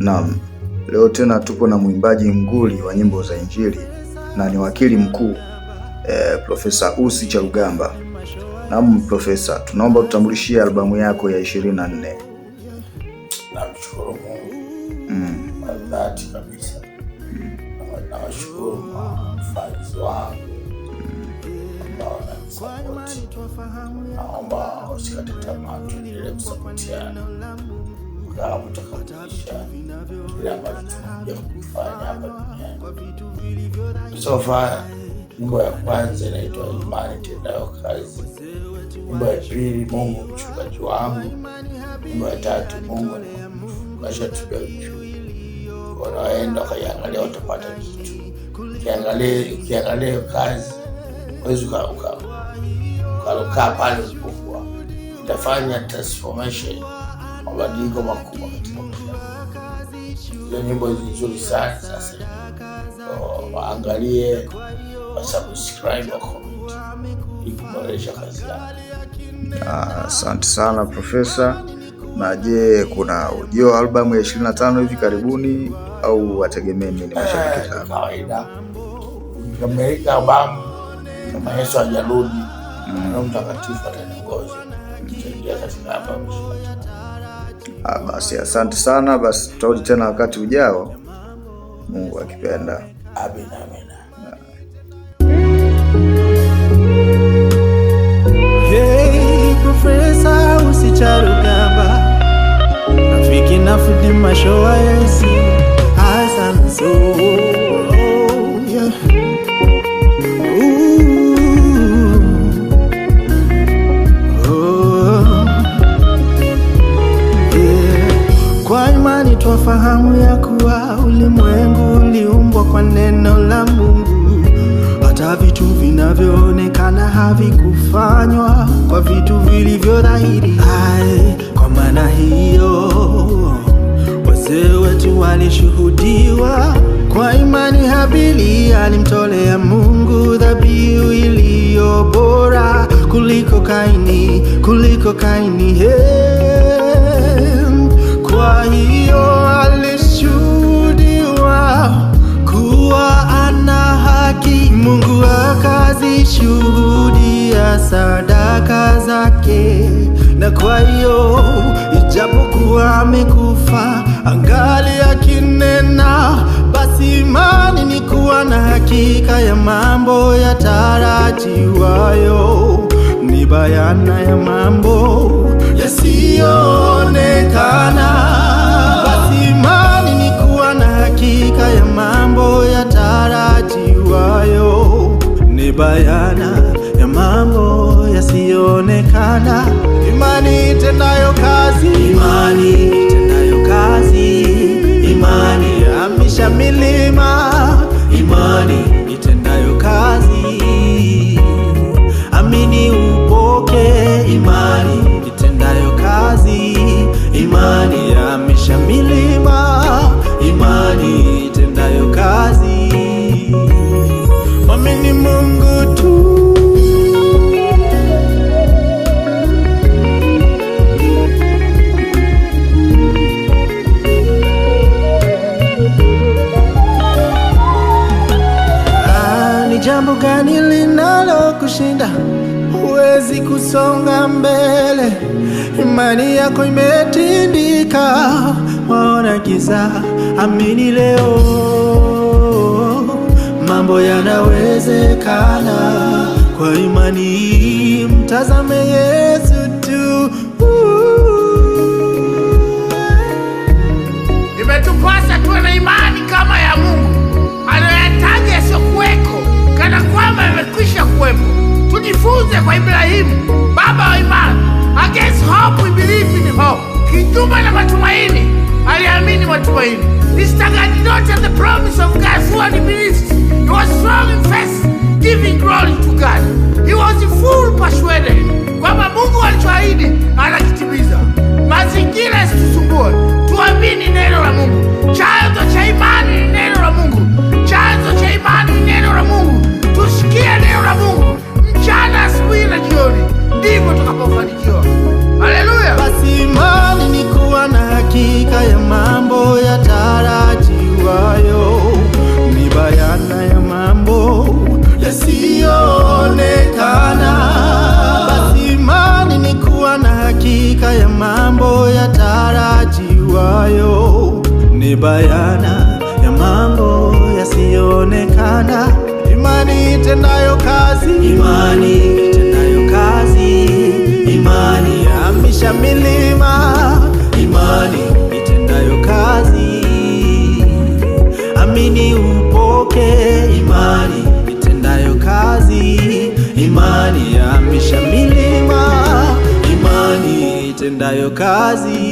Naam, leo tena tupo na mwimbaji nguli wa nyimbo za Injili na ni wakili mkuu Profesa Ussi Charugamba. Naam Profesa, tunaomba tutambulishie albamu yako ya 24. Namshukuru Mungu kwa dhati kabisa. Nawashukuru mafans wangu ambao wananisapoti. Naomba usikate tamaa, tuendelee kusapotiana kama tutakapoisha kile ambacho tunakuja kufanya hapa duniani. So far, nyimbo ya kwanza inaitwa Imani Itendayo Kazi. Nyimbo ya pili, Mungu Mchungaji Wangu. Nyimbo ya tatu, Mungu Kashatubia Juu. Wanaenda wakaiangalia watapata kitu. Ukiangalia kazi, huwezi ukakaa pale usipokuwa. Itafanya transformation, mabadiliko makubwa katika maisha. Hizo nyimbo nzuri sana sasa. Waangalie, wasubscribe, wa comment ili kuboresha kazi yako. Asante sana Profesa. Na je, kuna ujio albamu ya 25 hivi karibuni au wategemee nini mashabiki zako? Kawaida. Ukikamilika albamu kama Yesu hajarudi, Roho Mtakatifu ataniongoza. Tutaingia katika albamu. Basi asante sana. Basi tutarudi tena wakati ujao, Mungu akipenda. Amina. Hey, Profesa Ussi Charugamba, rafiki na fundi mashowa Yesu Hassan so yeah. Kwa imani twafahamu ya kuwa ulimwengu uliumbwa kwa neno la Mungu. Hata vitu vinavyoonekana havikufanywa kwa vitu vilivyo dhahiri. Kwa maana hiyo wazee wetu walishuhudiwa. Kwa imani Habili alimtolea Mungu dhabihu iliyo bora kuliko Kaini. Kwa hiyo alishuhudiwa kuwa ana haki. Mungu akazishuhudia sadaka zake, na kwa hiyo ijapokuwa amekufa angali akinena. Basi imani ni kuwa na hakika ya mambo yatarajiwayo, ni bayana ya mambo yasiyoonekana. Basi imani ni kuwa na hakika ya mambo yatarajiwayo, ni bayana ya mambo yasiyoonekana. Imani itendayo kazi, imani yahamisha milima. Imani itendayo kazi, amini upoke. Imani itendayo kazi, imani yahamisha milima. Imani itendayo kazi, mwamini Mungu tu. Ni jambo gani linalo kushinda? Huwezi kusonga mbele, imani yako imetindika. Waona giza, amini leo, mambo yanawezekana. Kwa imani mtazame Yesu tu. Imetupasa tuwe na imani kama ya Mungu anayoyataja yasiyokuweko kana kwamba yamekwisha kuwepo. Tujifunze kwa Ibrahimu, baba wa imani. Against hope we believe in hope. Kinyume na matumaini aliamini matumaini. He staggered not at the promise of God through beliefs. He was strong in faith, giving glory to God. He was full persuaded kwamba Mungu alichoahidi anakitimiza. Mazingira yasitusumbue, tuamini neno la Mungu. Chanzo cha imani ni neno la Mungu. Chanzo cha imani ni neno la Mungu. Tusikie neno la Mungu mchana, asubuhi na jioni, ndivyo tukapofanikiwa. Haleluya! Basi imani ni kuwa na hakika ya mambo yata ni bayana ya mambo yasiyoonekana. Imani itendayo kazi, imani itendayo kazi, imani yahamisha milima, imani itendayo kazi. Amini upoke, imani itendayo kazi, imani yahamisha milima, imani itendayo kazi.